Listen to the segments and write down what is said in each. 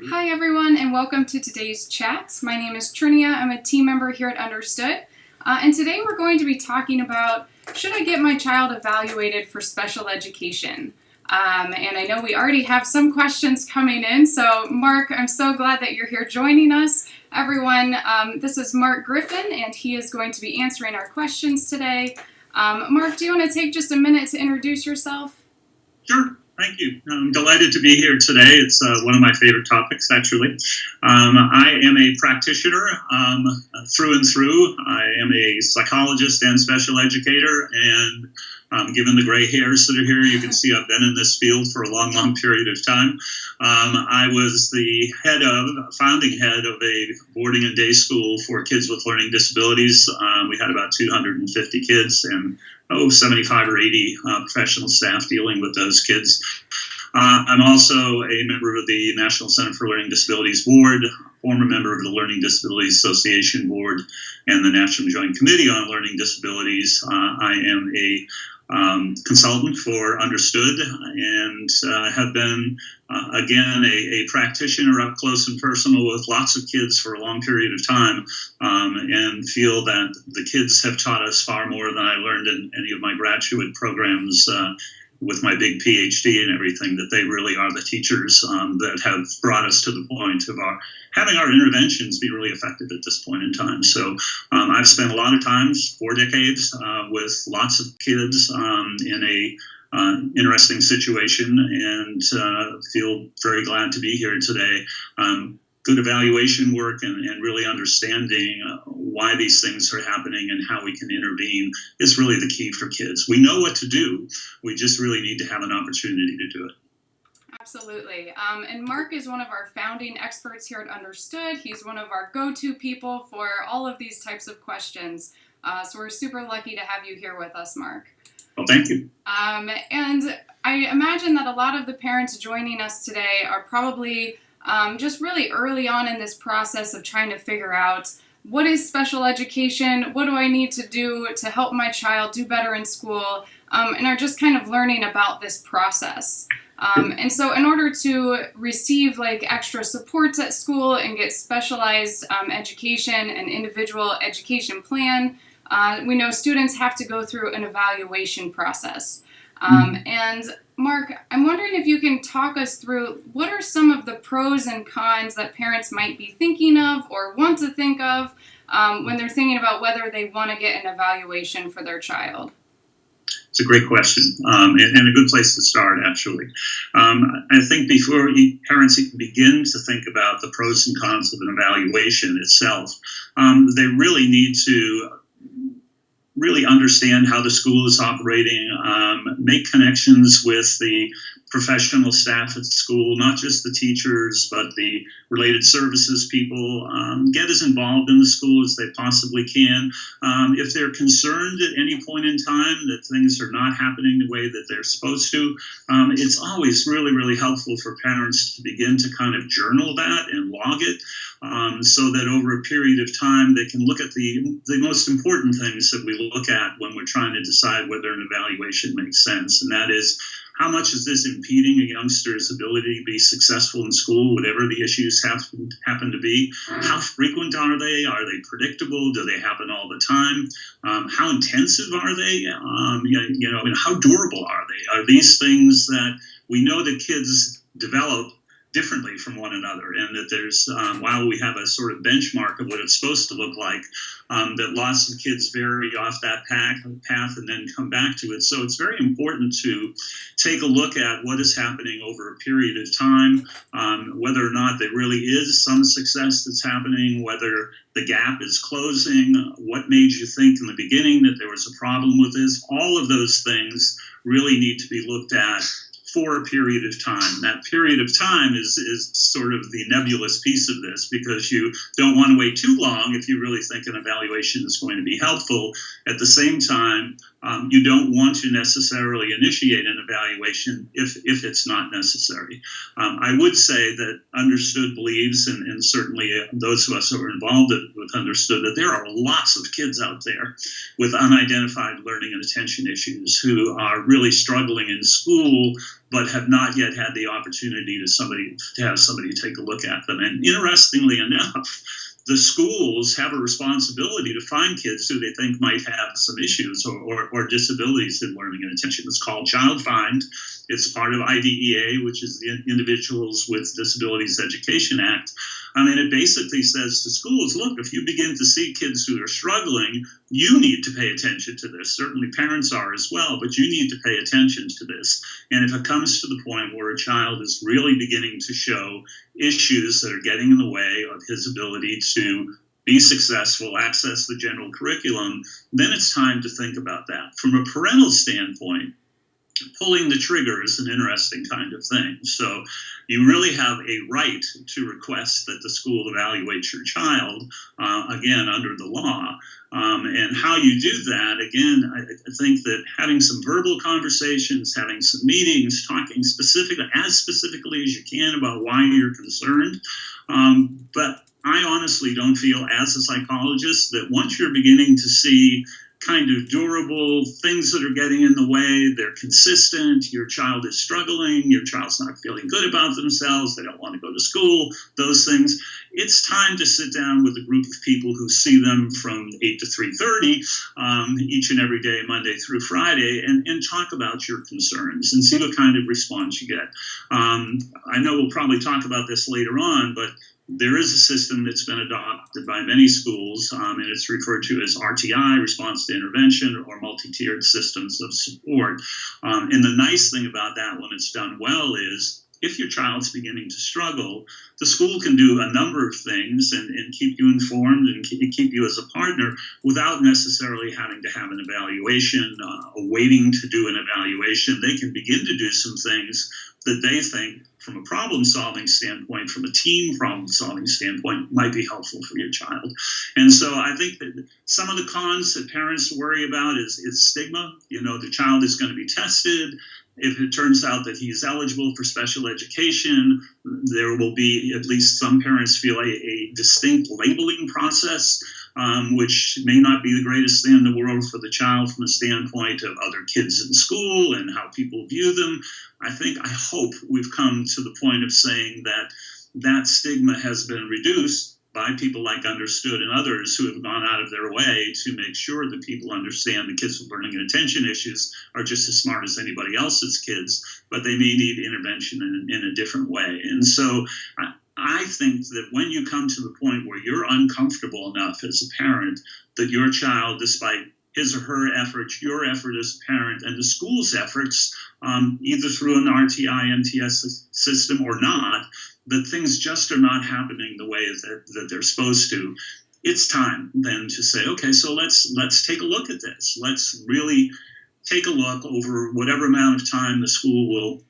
Hi everyone, and welcome to today's chat. My name is Trinia. I'm a team member here at Understood. And today we're going to be talking about, should I get my child evaluated for special education? And I know we already have some questions coming in, so Mark, I'm so glad that you're here joining us. Everyone, this is Mark Griffin, and he is going to be answering our questions today. Mark, do you want to take just a minute to introduce yourself? Sure. Thank you. I'm delighted to be here today. It's one of my favorite topics, actually. I am a practitioner through and through. I am a psychologist and special educator, and given the gray hairs that are here, you can see I've been in this field for a long, long period of time. I was the founding head of a boarding and day school for kids with learning disabilities. We had about 250 kids and 75 or 80 professional staff dealing with those kids. I'm also a member of the National Center for Learning Disabilities Board, former member of the Learning Disabilities Association Board, and the National Joint Committee on Learning Disabilities. I am a consultant for Understood and have been, again, a practitioner up close and personal with lots of kids for a long period of time, and feel that the kids have taught us far more than I learned in any of my graduate programs with my big Ph.D. and everything, that they really are the teachers that have brought us to the point of having our interventions be really effective at this point in time. So I've spent a lot of times, 4 decades, with lots of kids in a interesting situation, and feel very glad to be here today. Good evaluation work and really understanding why these things are happening and how we can intervene is really the key for kids. We know what to do. We just really need to have an opportunity to do it. Absolutely. And Mark is one of our founding experts here at Understood. He's one of our go-to people for all of these types of questions. So we're super lucky to have you here with us, Mark. Well, thank you. And I imagine that a lot of the parents joining us today are probably just really early on in this process of trying to figure out, what is special education? What do I need to do to help my child do better in school? And are just kind of learning about this process. And so in order to receive extra supports at school and get specialized education and individual education plan, we know students have to go through an evaluation process. And Mark, I'm wondering if you can talk us through, what are some of the pros and cons that parents might be thinking of or want to think of when they're thinking about whether they want to get an evaluation for their child? It's a great question, and a good place to start, actually. I think before parents even begin to think about the pros and cons of an evaluation itself, they really need to really understand how the school is operating, make connections with the professional staff at school, not just the teachers, but the related services people, get as involved in the school as they possibly can. If they're concerned at any point in time that things are not happening the way that they're supposed to, it's always really, really helpful for parents to begin to kind of journal that and log it, so that over a period of time they can look at the most important things that we look at when we're trying to decide whether an evaluation makes sense. And that is, how much is this impeding a youngster's ability to be successful in school, whatever the issues happen to be? How frequent are they? Are they predictable? Do they happen all the time? How intensive are they? And how durable are they? Are these things that we know that kids develop differently from one another, and that there's, while we have a sort of benchmark of what it's supposed to look like, that lots of kids vary off that path and then come back to it. So it's very important to take a look at what is happening over a period of time, whether or not there really is some success that's happening, whether the gap is closing, what made you think in the beginning that there was a problem with this. All of those things really need to be looked at for a period of time. That period of time is sort of the nebulous piece of this, because you don't want to wait too long if you really think an evaluation is going to be helpful. At the same time, You don't want to necessarily initiate an evaluation if it's not necessary. I would say that Understood believes, and certainly those of us who are involved with Understood, that there are lots of kids out there with unidentified learning and attention issues who are really struggling in school, but have not yet had the opportunity to have somebody take a look at them. And interestingly enough, the schools have a responsibility to find kids who they think might have some issues or disabilities in learning and attention. It's called Child Find. It's part of IDEA, which is the Individuals with Disabilities Education Act. I mean, it basically says to schools, look, if you begin to see kids who are struggling, you need to pay attention to this. Certainly parents are as well, but you need to pay attention to this. And if it comes to the point where a child is really beginning to show issues that are getting in the way of his ability to be successful, access the general curriculum, then it's time to think about that. From a parental standpoint, pulling the trigger is an interesting kind of thing. So you really have a right to request that the school evaluate your child, again, under the law. And how you do that, again, I think that having some verbal conversations, having some meetings, talking as specifically as you can about why you're concerned. But I honestly don't feel, as a psychologist, that once you're beginning to see kind of durable things that are getting in the way, they're consistent, your child is struggling, your child's not feeling good about themselves, they don't want to go to school, those things, it's time to sit down with a group of people who see them from 8 to 3:30 each and every day, Monday through Friday, and talk about your concerns and see what kind of response you get. I know we'll probably talk about this later on, but there is a system that's been adopted by many schools, and it's referred to as RTI, Response to Intervention, or multi-tiered systems of support. And the nice thing about that when it's done well is if your child's beginning to struggle, the school can do a number of things and keep you informed and keep you as a partner without necessarily having to have an evaluation, waiting to do an evaluation. They can begin to do some things that they think, from a problem-solving standpoint, from a team problem-solving standpoint, might be helpful for your child. And so I think that some of the cons that parents worry about is stigma. You know, the child is going to be tested. If it turns out that he's eligible for special education, there will be, at least some parents feel, a distinct labeling process, which may not be the greatest thing in the world for the child from a standpoint of other kids in school and how people view them. I hope we've come to the point of saying that that stigma has been reduced by people like Understood and others who have gone out of their way to make sure that people understand that kids with learning and attention issues are just as smart as anybody else's kids, but they may need intervention in a different way. And so I think that when you come to the point where you're uncomfortable enough as a parent that your child, despite his or her efforts, your effort as a parent, and the school's efforts, either through an RTI MTS system or not, that things just are not happening the way that they're supposed to, it's time then to say, okay, so let's take a look at this. Let's really take a look over whatever amount of time the school will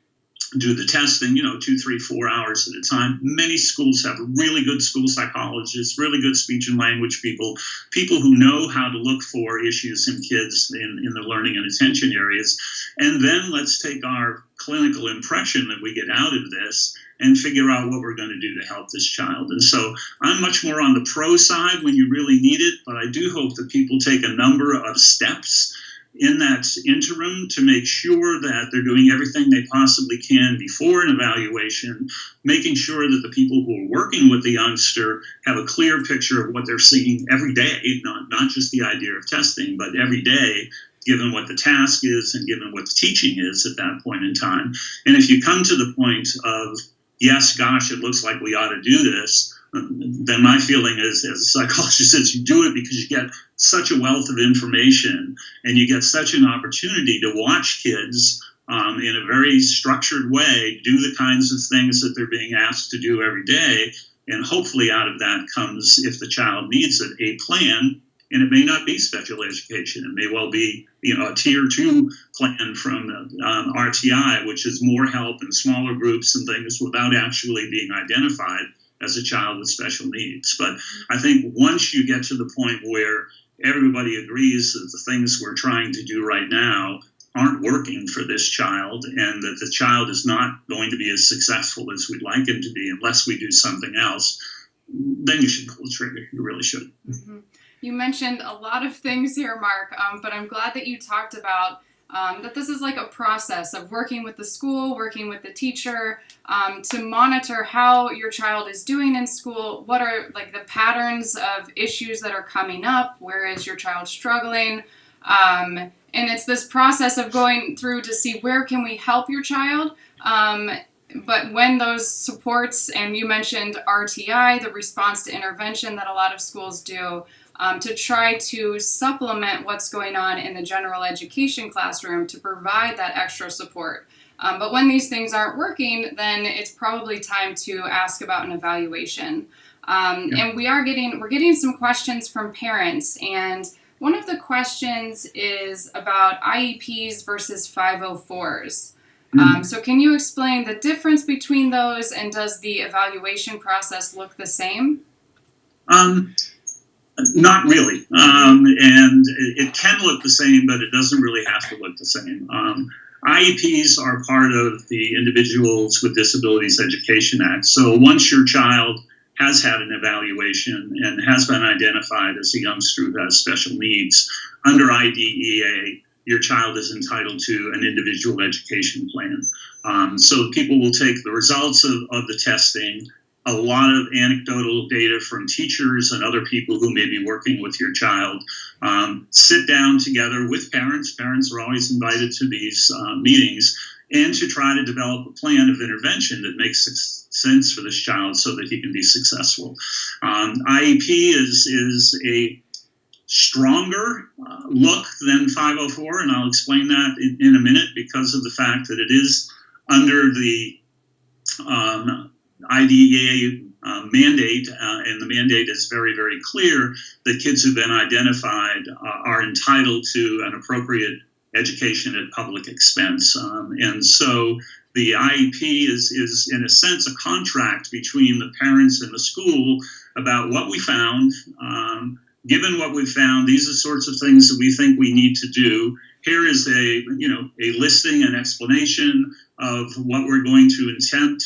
do the testing, 2, 3, 4 hours at a time. Many schools have really good school psychologists, really good speech and language people who know how to look for issues in kids in the learning and attention areas. And then let's take our clinical impression that we get out of this and figure out what we're going to do to help this child. And so I'm much more on the pro side when you really need it, but I do hope that people take a number of steps in that interim to make sure that they're doing everything they possibly can before an evaluation, making sure that the people who are working with the youngster have a clear picture of what they're seeing every day, not just the idea of testing, but every day, given what the task is and given what the teaching is at that point in time. And if you come to the point of, yes, gosh, it looks like we ought to do this, then my feeling is, as a psychologist, is you do it because you get such a wealth of information and you get such an opportunity to watch kids in a very structured way do the kinds of things that they're being asked to do every day. And hopefully out of that comes, if the child needs it, a plan. And it may not be special education. It may well be, a tier 2 plan from RTI, which is more help in smaller groups and things without actually being identified as a child with special needs. But I think once you get to the point where everybody agrees that the things we're trying to do right now aren't working for this child, and that the child is not going to be as successful as we'd like him to be unless we do something else, then you should pull the trigger. You really should. Mm-hmm. You mentioned a lot of things here, Mark, but I'm glad that you talked about that this is like a process of working with the school, working with the teacher, to monitor how your child is doing in school. What are like the patterns of issues that are coming up? Where is your child struggling? And it's this process of going through to see where can we help your child. But when those supports, and you mentioned RTI, the response to intervention that a lot of schools do, to try to supplement what's going on in the general education classroom to provide that extra support. But when these things aren't working, then it's probably time to ask about an evaluation. And we're getting some questions from parents, and one of the questions is about IEPs versus 504s. So can you explain the difference between those, and does the evaluation process look the same? Not really. And it can look the same, but it doesn't really have to look the same. IEPs are part of the Individuals with Disabilities Education Act. So once your child has had an evaluation and has been identified as a youngster who has special needs, under IDEA, your child is entitled to an individual education plan. So people will take the results of the testing, a lot of anecdotal data from teachers and other people who may be working with your child, sit down together with parents. Parents are always invited to these meetings, and to try to develop a plan of intervention that makes sense for this child so that he can be successful. IEP is a stronger look than 504, and I'll explain that in a minute, because of the fact that it is under the IDEA mandate, and the mandate is very, very clear that kids who've been identified are entitled to an appropriate education at public expense. And so the IEP is in a sense a contract between the parents and the school about what we found. Given what we've found, these are sorts of things that we think we need to do. Here is a listing and explanation of what we're going to attempt.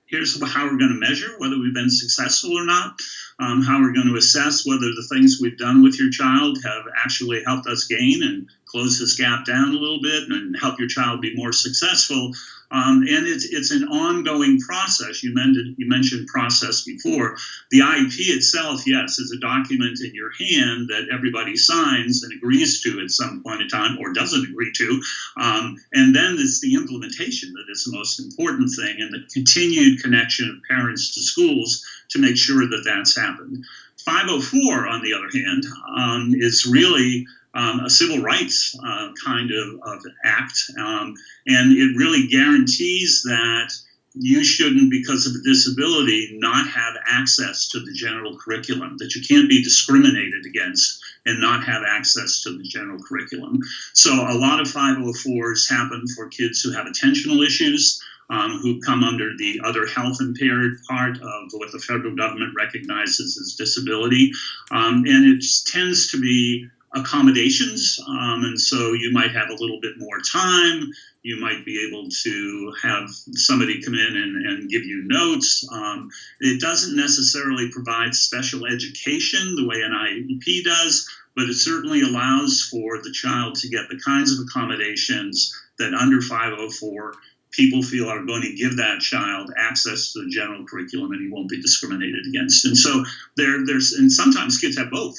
Here's how we're going to measure whether we've been successful or not, how we're going to assess whether the things we've done with your child have actually helped us gain and close this gap down a little bit and help your child be more successful. And it's an ongoing process. You mentioned process before. The IEP itself, yes, is a document in your hand that everybody signs and agrees to at some point in time, or doesn't agree to. And then it's the implementation that is the most important thing, and the continued connection of parents to schools to make sure that that's happened. 504, on the other hand, is really a civil rights kind of act, and it really guarantees that you shouldn't, because of a disability, not have access to the general curriculum, that you can't be discriminated against and not have access to the general curriculum. So a lot of 504s happen for kids who have attentional issues, who come under the other health impaired part of what the federal government recognizes as disability. And it tends to be accommodations, and so you might have a little bit more time. You might be able to have somebody come in and give you notes. It doesn't necessarily provide special education the way an IEP does, but it certainly allows for the child to get the kinds of accommodations that under 504 people feel are going to give that child access to the general curriculum, and he won't be discriminated against. And so and sometimes kids have both.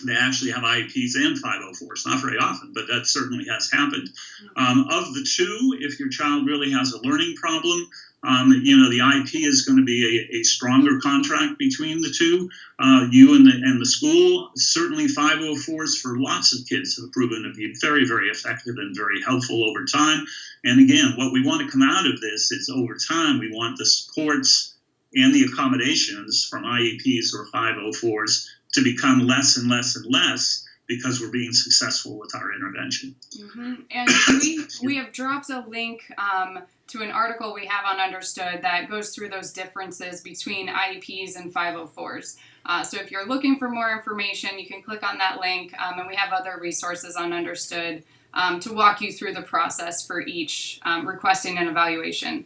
They actually have IEPs and 504s, not very often, but that certainly has happened. Of the two, if your child really has a learning problem, the IEP is going to be a stronger contract between the two, you and the school. Certainly 504s for lots of kids have proven to be very, very effective and very helpful over time. And again, what we want to come out of this is, over time, we want the supports and the accommodations from IEPs or 504s to become less and less and less, because we're being successful with our intervention. Mm-hmm. And we have dropped a link to an article we have on Understood that goes through those differences between IEPs and 504s. So if you're looking for more information, you can click on that link, and we have other resources on Understood to walk you through the process for each requesting an evaluation.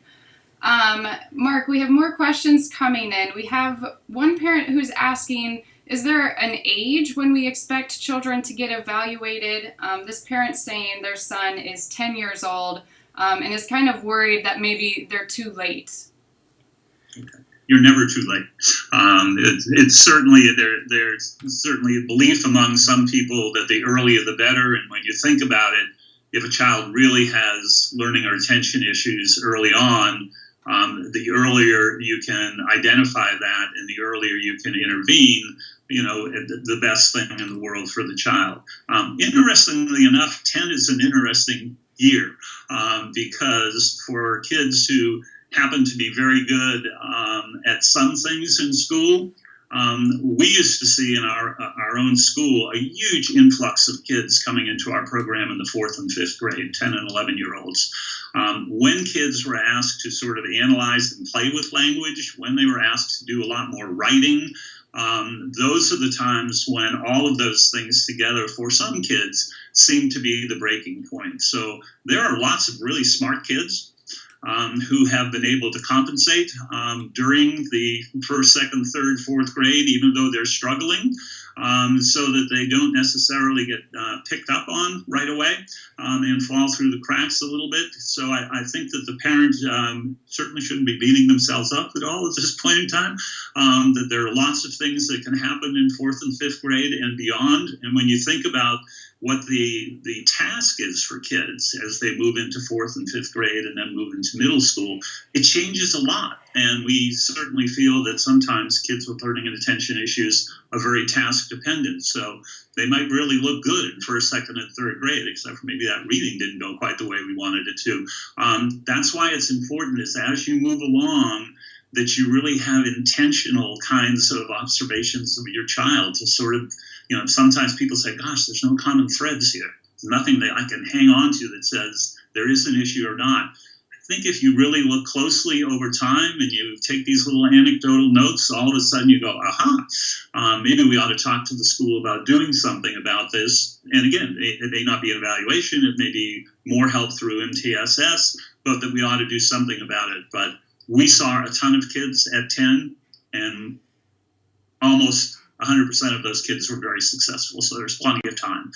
Mark, we have more questions coming in. We have one parent who's asking, is there an age when we expect children to get evaluated? This parent's saying their son is 10 years old and is kind of worried that maybe they're too late. Okay. You're never too late. It's certainly there's certainly a belief among some people that the earlier the better. And when you think about it, if a child really has learning or attention issues early on, the earlier you can identify that and the earlier you can intervene, the best thing in the world for the child. Interestingly enough, 10 is an interesting year because for kids who happen to be very good at some things in school, we used to see in our own school a huge influx of kids coming into our program in the 4th and 5th grade, 10 and 11-year-olds. When kids were asked to sort of analyze and play with language, when they were asked to do a lot more writing, those are the times when all of those things together for some kids seem to be the breaking point. So there are lots of really smart kids who have been able to compensate during the 1st, 2nd, 3rd, 4th grade, even though they're struggling, so that they don't necessarily get picked up on right away and fall through the cracks a little bit. So I think that the parents certainly shouldn't be beating themselves up at all at this point in time, that there are lots of things that can happen in 4th and 5th grade and beyond. And when you think about what the task is for kids as they move into 4th and 5th grade and then move into middle school, it changes a lot. And we certainly feel that sometimes kids with learning and attention issues are very task dependent. So they might really look good in 1st, 2nd, and 3rd grade, except for maybe that reading didn't go quite the way we wanted it to. That's why it's important is as you move along, that you really have intentional kinds of observations of your child to sort of, sometimes people say, gosh, there's no common threads here. There's nothing that I can hang on to that says there is an issue or not. I think if you really look closely over time and you take these little anecdotal notes, all of a sudden you go, aha, maybe we ought to talk to the school about doing something about this. And again, it may not be an evaluation, it may be more help through MTSS, but that we ought to do something about it. But we saw a ton of kids at 10, and almost 100% of those kids were very successful. So there's plenty of time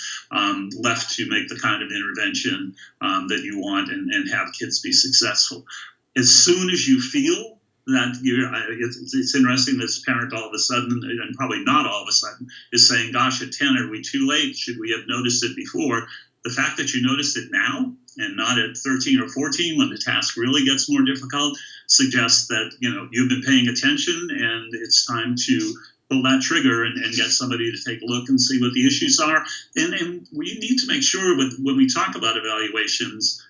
left to make the kind of intervention that you want and have kids be successful. As soon as you feel that it's interesting that this parent all of a sudden, and probably not all of a sudden, is saying, gosh, at 10, are we too late? Should we have noticed it before? The fact that you noticed it now and not at 13 or 14 when the task really gets more difficult suggests that you've been paying attention and it's time to pull that trigger and get somebody to take a look and see what the issues are. And we need to make sure when we talk about evaluations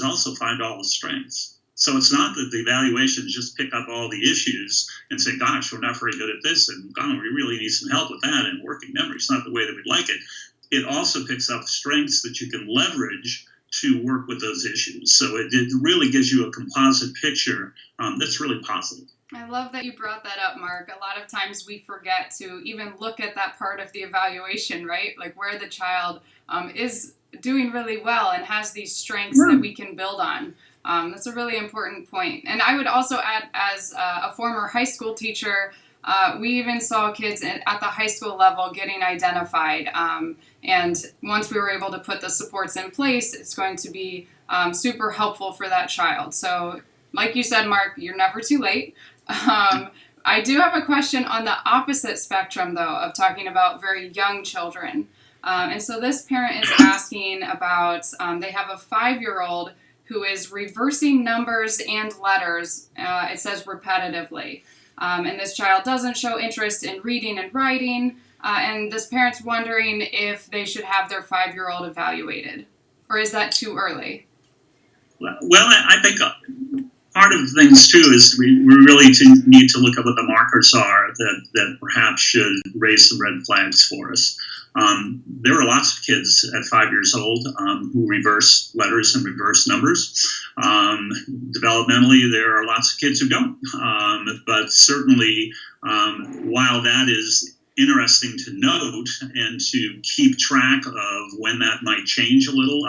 also find all the strengths. So it's not that the evaluations just pick up all the issues and say, gosh, we're not very good at this, and we really need some help with that, and working memory is not the way that we'd like it. It also picks up strengths that you can leverage to work with those issues. So it really gives you a composite picture that's really positive. I love that you brought that up, Mark. A lot of times we forget to even look at that part of the evaluation, right? Like where the child is doing really well and has these strengths that we can build on. That's a really important point. And I would also add, as a former high school teacher, we even saw kids at the high school level getting identified. And once we were able to put the supports in place, it's going to be super helpful for that child. So like you said, Mark, you're never too late. I do have a question on the opposite spectrum, though, of talking about very young children. And so this parent is asking about, they have a 5-year-old who is reversing numbers and letters, it says repetitively. And this child doesn't show interest in reading and writing. And this parent's wondering if they should have their 5-year-old evaluated. Or is that too early? Well, I think part of the things, too, is we really need to look at what the markers are that perhaps should raise some red flags for us. There are lots of kids at 5 years old who reverse letters and reverse numbers. Developmentally, there are lots of kids who don't. But certainly, While that is interesting to note and to keep track of when that might change a little,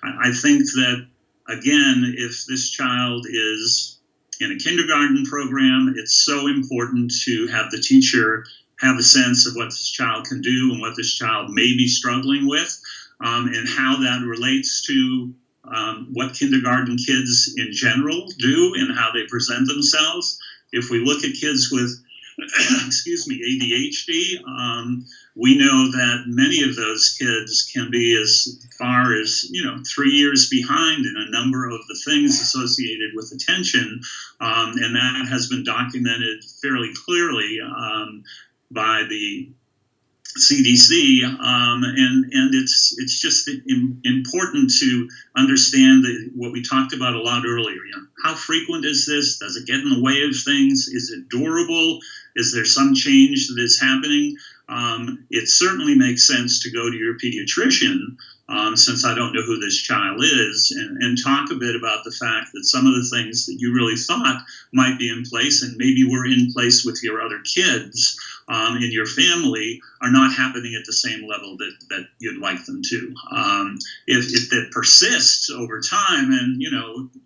I think that, again, if this child is in a kindergarten program, it's so important to have the teacher have a sense of what this child can do and what this child may be struggling with, and how that relates to what kindergarten kids in general do and how they present themselves. If we look at kids with ADHD, we know that many of those kids can be as far as 3 years behind in a number of the things associated with attention, and that has been documented fairly clearly by the CDC, and it's just important to understand that what we talked about a lot earlier. How frequent is this? Does it get in the way of things? Is it durable? Is there some change that is happening? It certainly makes sense to go to your pediatrician, since I don't know who this child is, and talk a bit about the fact that some of the things that you really thought might be in place and maybe were in place with your other kids in your family are not happening at the same level that you'd like them to. If that persists over time, and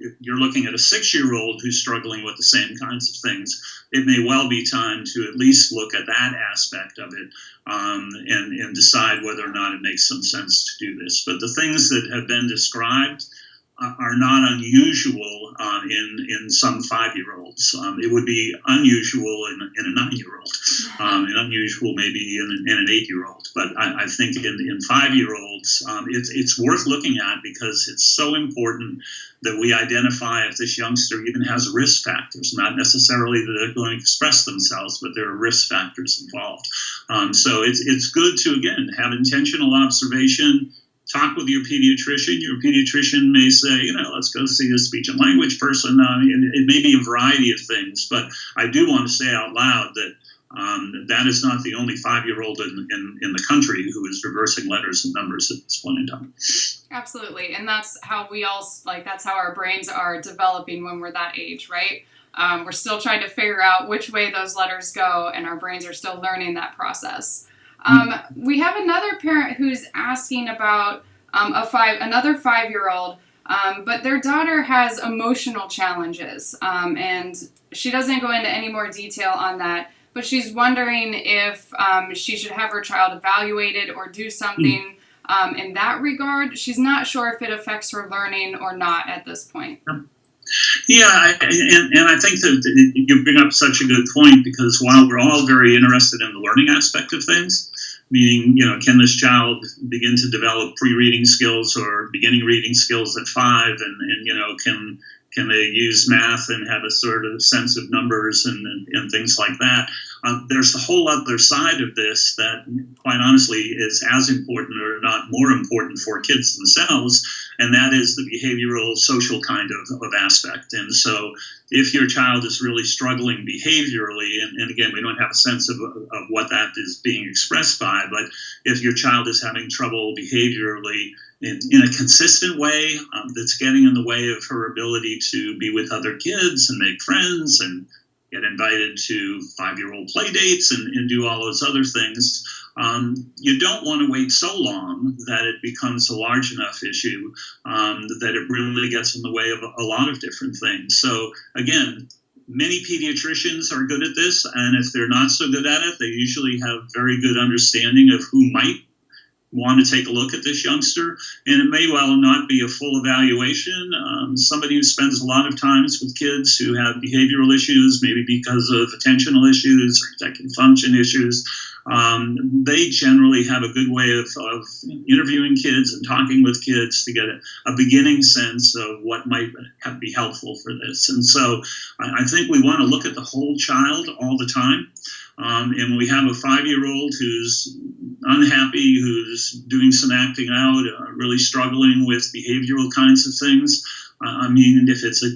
if you're looking at a 6-year-old who's struggling with the same kinds of things, it may well be time to at least look at that aspect of it, and decide whether or not it makes some sense to do this. But the things that have been described are not unusual in some 5-year-olds. It would be unusual in a 9-year-old, and unusual maybe in an 8-year-old. But I think in 5-year-olds, it's worth looking at, because it's so important that we identify if this youngster even has risk factors, not necessarily that they're going to express themselves, but there are risk factors involved. So it's good to, again, have intentional observation. Talk with your pediatrician. Your pediatrician may say, let's go see a speech and language person. It may be a variety of things, but I do want to say out loud that that is not the only 5-year-old in the country who is reversing letters and numbers at this point in time. Absolutely, and that's how that's how our brains are developing when we're that age, right? We're still trying to figure out which way those letters go, and our brains are still learning that process. We have another parent who's asking about another 5-year-old, but their daughter has emotional challenges, and she doesn't go into any more detail on that, but she's wondering if she should have her child evaluated or do something in that regard. She's not sure if it affects her learning or not at this point. Yeah, and I think that you bring up such a good point, because while we're all very interested in the learning aspect of things, meaning, can this child begin to develop pre-reading skills or beginning reading skills at 5, and can they use math and have a sort of sense of numbers and things like that? There's a whole other side of this that, quite honestly, is as important, or not more important, for kids themselves, and that is the behavioral, social kind of aspect. And so if your child is really struggling behaviorally, and again, we don't have a sense of what that is being expressed by, but if your child is having trouble behaviorally in a consistent way, that's getting in the way of her ability to be with other kids and make friends and get invited to 5-year-old play dates and do all those other things, you don't want to wait so long that it becomes a large enough issue that it really gets in the way of a lot of different things. So again, many pediatricians are good at this, and if they're not so good at it, they usually have very good understanding of who might want to take a look at this youngster, and it may well not be a full evaluation. Somebody who spends a lot of times with kids who have behavioral issues, maybe because of attentional issues or executive function issues, they generally have a good way of interviewing kids and talking with kids to get a beginning sense of what might be helpful for this. And so I think we want to look at the whole child all the time. And we have a 5-year-old who's unhappy, who's doing some acting out, really struggling with behavioral kinds of things. If it's a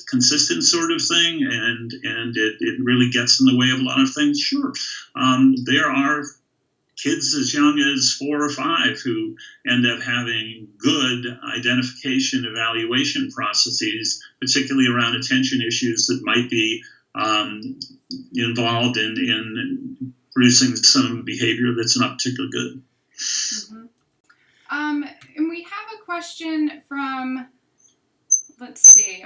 consistent sort of thing and it really gets in the way of a lot of things, sure. There are kids as young as 4 or 5 who end up having good identification evaluation processes, particularly around attention issues that might be involved in producing some behavior that's not particularly good. Mm-hmm. And we have a question from, let's see,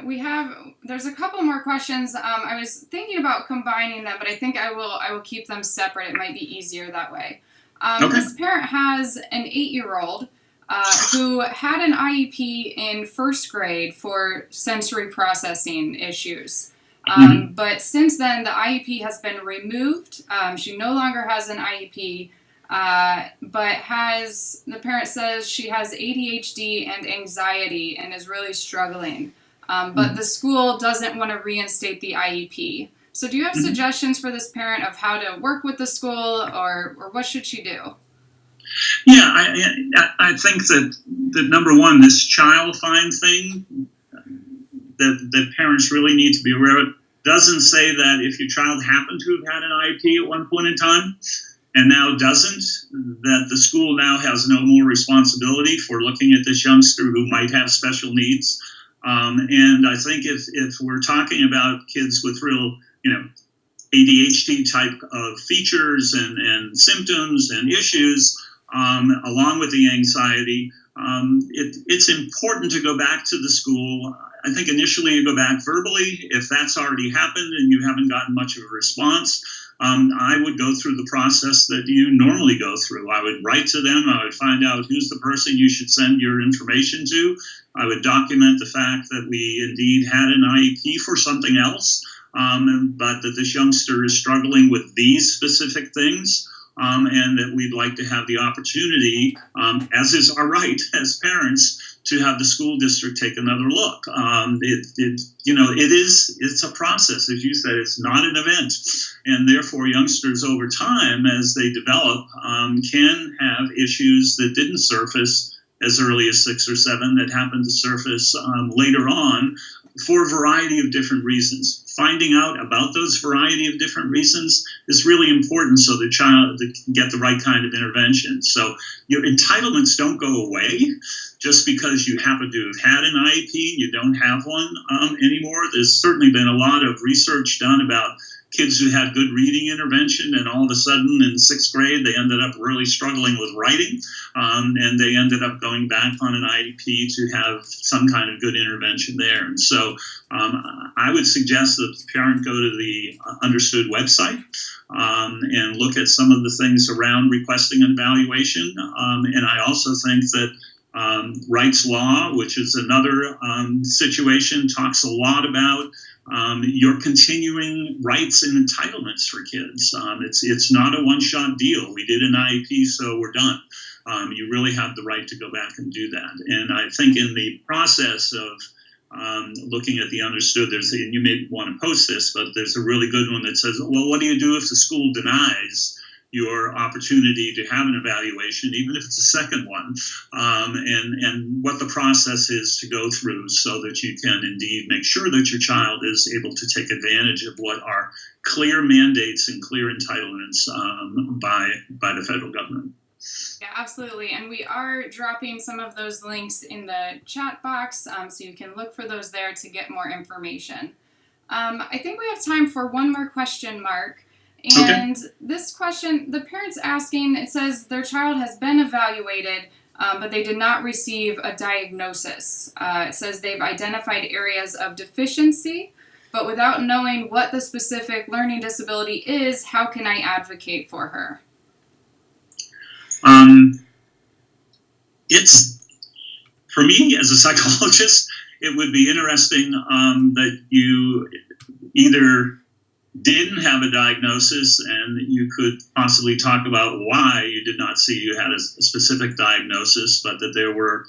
there's a couple more questions. I was thinking about combining them, but I think I will keep them separate. It might be easier that way. Okay. This parent has an 8-year-old who had an IEP in first grade for sensory processing issues. But since then, the IEP has been removed. She no longer has an IEP, but the parent says she has ADHD and anxiety and is really struggling. But the school doesn't want to reinstate the IEP. So do you have suggestions for this parent of how to work with the school, or what should she do? Yeah, I think that number one, this child find thing that parents really need to be aware of doesn't say that if your child happened to have had an IEP at one point in time and now doesn't, that the school now has no more responsibility for looking at this youngster who might have special needs. And I think if we're talking about kids with real, ADHD type of features and symptoms and issues, along with the anxiety, it's important to go back to the school. I think initially you go back verbally. If that's already happened and you haven't gotten much of a response, I would go through the process that you normally go through. I would write to them. I would find out who's the person you should send your information to. I would document the fact that we indeed had an IEP for something else, but that this youngster is struggling with these specific things. And that we'd like to have the opportunity, as is our right as parents, to have the school district take another look. It's a process, as you said. It's not an event, and therefore youngsters over time, as they develop, can have issues that didn't surface as early as 6 or 7 that happen to surface later on for a variety of different reasons. Finding out about those variety of different reasons is really important so the child can get the right kind of intervention. So your entitlements don't go away just because you happen to have had an IEP, you don't have one anymore. There's certainly been a lot of research done about kids who had good reading intervention, and all of a sudden in 6th grade they ended up really struggling with writing, and they ended up going back on an IEP to have some kind of good intervention there. And so I would suggest that the parent go to the Understood website and look at some of the things around requesting an evaluation. And I also think that Wright's Law, which is another situation, talks a lot about your continuing rights and entitlements for kids. It's not a one-shot deal. We did an IEP, so we're done. You really have the right to go back and do that. And I think in the process of looking at the Understood, and you may want to post this, but there's a really good one that says, well, what do you do if the school denies your opportunity to have an evaluation, even if it's a second one, and what the process is to go through so that you can indeed make sure that your child is able to take advantage of what are clear mandates and clear entitlements by the federal government. Yeah, absolutely. And we are dropping some of those links in the chat box, so you can look for those there to get more information. I think we have time for one more question, Mark. And this question, the parent's asking, it says their child has been evaluated, but they did not receive a diagnosis. It says they've identified areas of deficiency, but without knowing what the specific learning disability is, how can I advocate for her? It's, for me as a psychologist, it would be interesting that you either didn't have a diagnosis and you could possibly talk about why you did not see you had a specific diagnosis, but that there were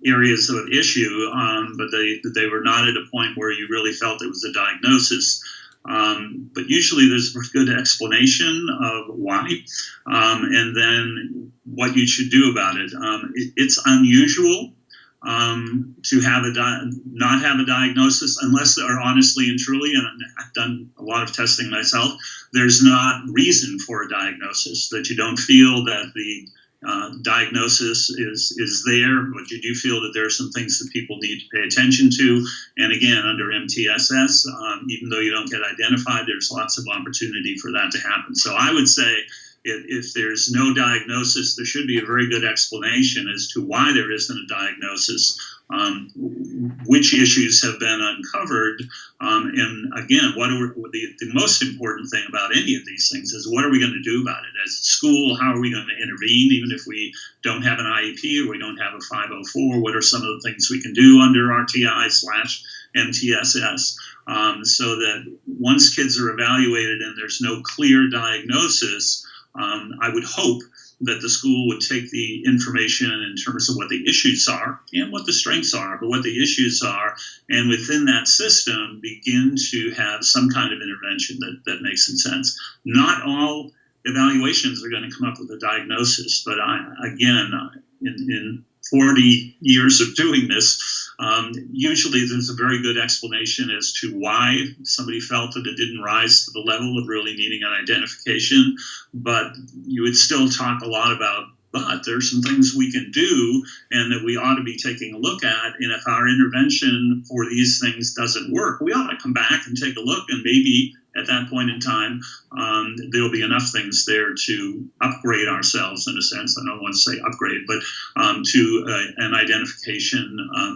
areas of issue, but they were not at a point where you really felt it was a diagnosis. But usually there's a good explanation of why, and then what you should do about it. It's unusual to have not have a diagnosis, unless there are honestly and truly, and I've done a lot of testing myself, there's not reason for a diagnosis, that you don't feel that the diagnosis is there, but you do feel that there are some things that people need to pay attention to. And again, under MTSS, even though you don't get identified, there's lots of opportunity for that to happen. So I would say if there's no diagnosis, there should be a very good explanation as to why there isn't a diagnosis, which issues have been uncovered, and again, the most important thing about any of these things is what are we going to do about it? As a school, how are we going to intervene, even if we don't have an IEP or we don't have a 504? What are some of the things we can do under RTI/MTSS so that once kids are evaluated and there's no clear diagnosis, I would hope that the school would take the information in terms of what the issues are and what the strengths are, but what the issues are, and within that system begin to have some kind of intervention that makes some sense. Not all evaluations are going to come up with a diagnosis, but in 40 years of doing this, usually there's a very good explanation as to why somebody felt that it didn't rise to the level of really needing an identification, but you would still talk a lot about, but there's some things we can do and that we ought to be taking a look at, and if our intervention for these things doesn't work, we ought to come back and take a look, and maybe at that point in time, there'll be enough things there to upgrade ourselves, in a sense. I don't want to say upgrade, but to an identification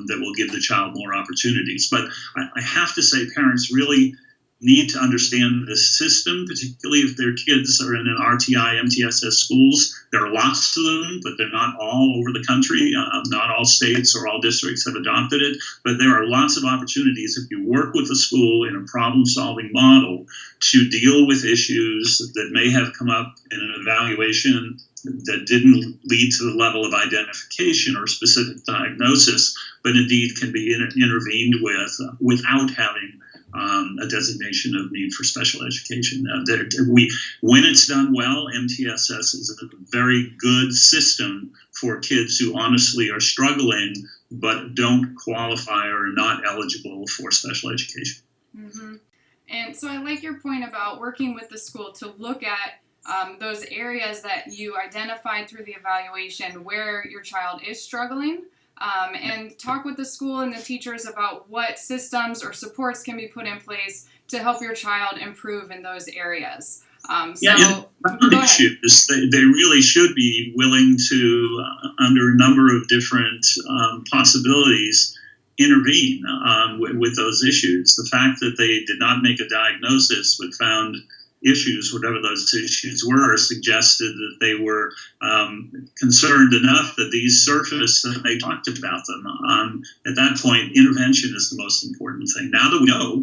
that will give the child more opportunities. But I have to say parents really need to understand the system, particularly if their kids are in an RTI, MTSS schools. There are lots of them, but they're not all over the country. Not all states or all districts have adopted it, but there are lots of opportunities if you work with the school in a problem-solving model to deal with issues that may have come up in an evaluation that didn't lead to the level of identification or specific diagnosis, but indeed can be intervened with without having a designation of need for special education. When it's done well, MTSS is a very good system for kids who honestly are struggling but don't qualify or are not eligible for special education. Mm-hmm. And so I like your point about working with the school to look at those areas that you identified through the evaluation where your child is struggling. And talk with the school and the teachers about what systems or supports can be put in place to help your child improve in those areas. Issues, they really should be willing to, under a number of different possibilities, intervene with those issues. The fact that they did not make a diagnosis but found issues, whatever those issues were, suggested that they were concerned enough that these surfaced and they talked about them. At that point, intervention is the most important thing. Now that we know,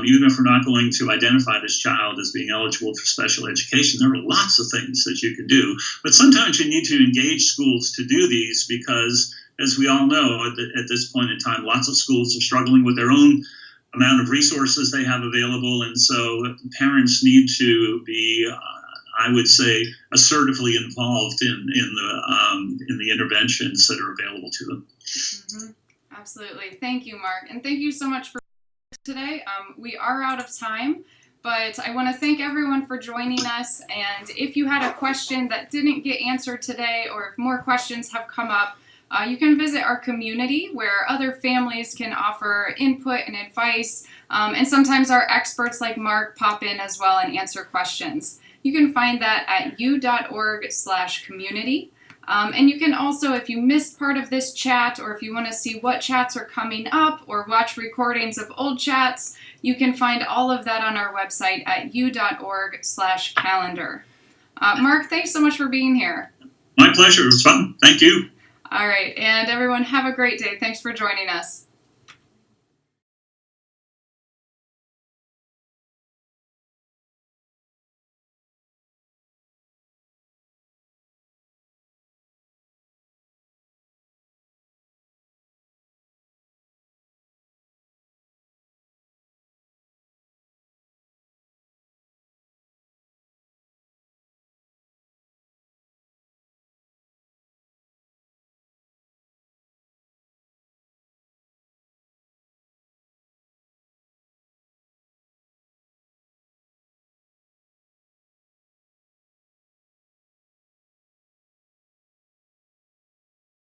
even if we're not going to identify this child as being eligible for special education, there are lots of things that you can do. But sometimes you need to engage schools to do these because, as we all know, at this point in time, lots of schools are struggling with their own amount of resources they have available, and so parents need to be, I would say, assertively involved in the interventions that are available to them. Mm-hmm. Absolutely. Thank you, Mark, and thank you so much for today. We are out of time, but I want to thank everyone for joining us, and if you had a question that didn't get answered today, or if more questions have come up, you can visit our community where other families can offer input and advice, and sometimes our experts like Mark pop in as well and answer questions. You can find that at u.org/community. And you can also, if you missed part of this chat, or if you want to see what chats are coming up or watch recordings of old chats, you can find all of that on our website at u.org/calendar. Mark, thanks so much for being here. My pleasure. It was fun. Thank you. All right, and everyone have a great day. Thanks for joining us.